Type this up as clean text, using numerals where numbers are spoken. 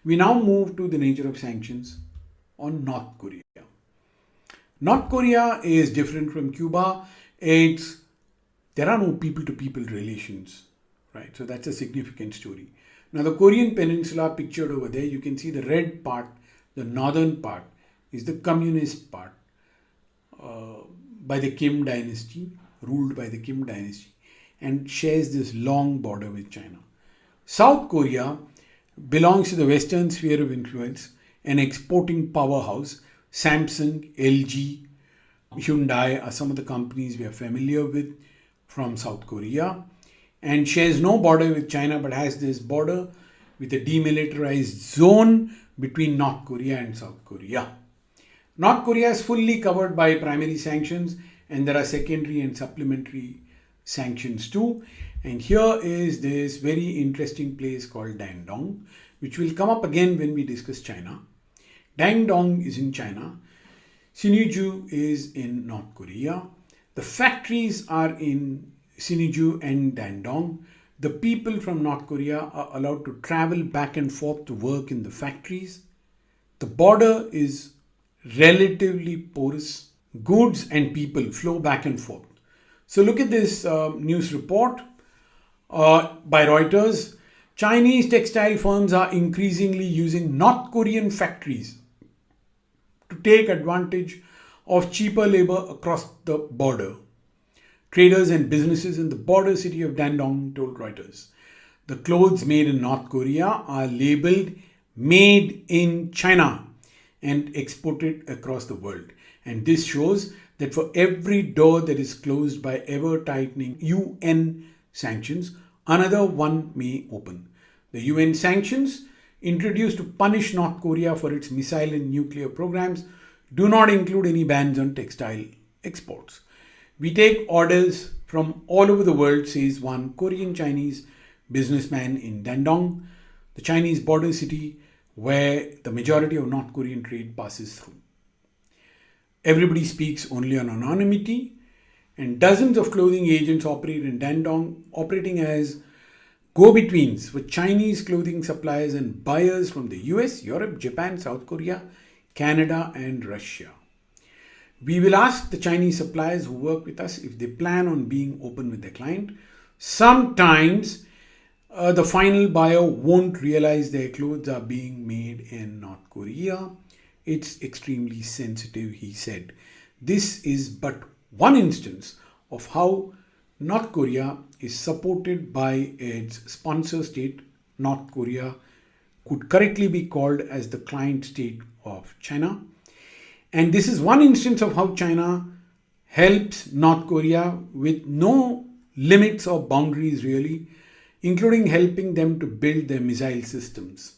We now move to the nature of sanctions on North Korea. North Korea is different from Cuba. There are no people-to-people relations, right? So that's a significant story. Now the Korean peninsula pictured over there, you can see the red part, the northern part is the communist part by the Kim dynasty, ruled by the Kim dynasty, and shares this long border with China. South Korea belongs to the Western sphere of influence, an exporting powerhouse. Samsung, LG, Hyundai are some of the companies we are familiar with from South Korea, and shares no border with China but has this border with a demilitarized zone between North Korea and South Korea. North Korea is fully covered by primary sanctions, and there are secondary and supplementary sanctions too. And here is this very interesting place called Dandong, which will come up again when we discuss China. Dandong is in China. Sinuiju is in North Korea. The factories are in Sinuiju and Dandong. The people from North Korea are allowed to travel back and forth to work in the factories. The border is relatively porous. Goods and people flow back and forth. So look at this news report by Reuters. Chinese textile firms are increasingly using North Korean factories to take advantage of cheaper labor across the border. Traders and businesses in the border city of Dandong told Reuters. The clothes made in North Korea are labeled Made in China and exported across the world. And this shows that for every door that is closed by ever-tightening UN sanctions, another one may open. The UN sanctions, introduced to punish North Korea for its missile and nuclear programs, do not include any bans on textile exports. We take orders from all over the world, says one Korean-Chinese businessman in Dandong, the Chinese border city where the majority of North Korean trade passes through. Everybody speaks only on anonymity, and dozens of clothing agents operate in Dandong, operating as go-betweens for Chinese clothing suppliers and buyers from the US, Europe, Japan, South Korea, Canada, and Russia. We will ask the Chinese suppliers who work with us if they plan on being open with their client. Sometimes the final buyer won't realize their clothes are being made in North Korea. It's extremely sensitive, he said. This is but one instance of how North Korea is supported by its sponsor state. North Korea could correctly be called as the client state of China. And this is one instance of how China helps North Korea with no limits or boundaries really, including helping them to build their missile systems.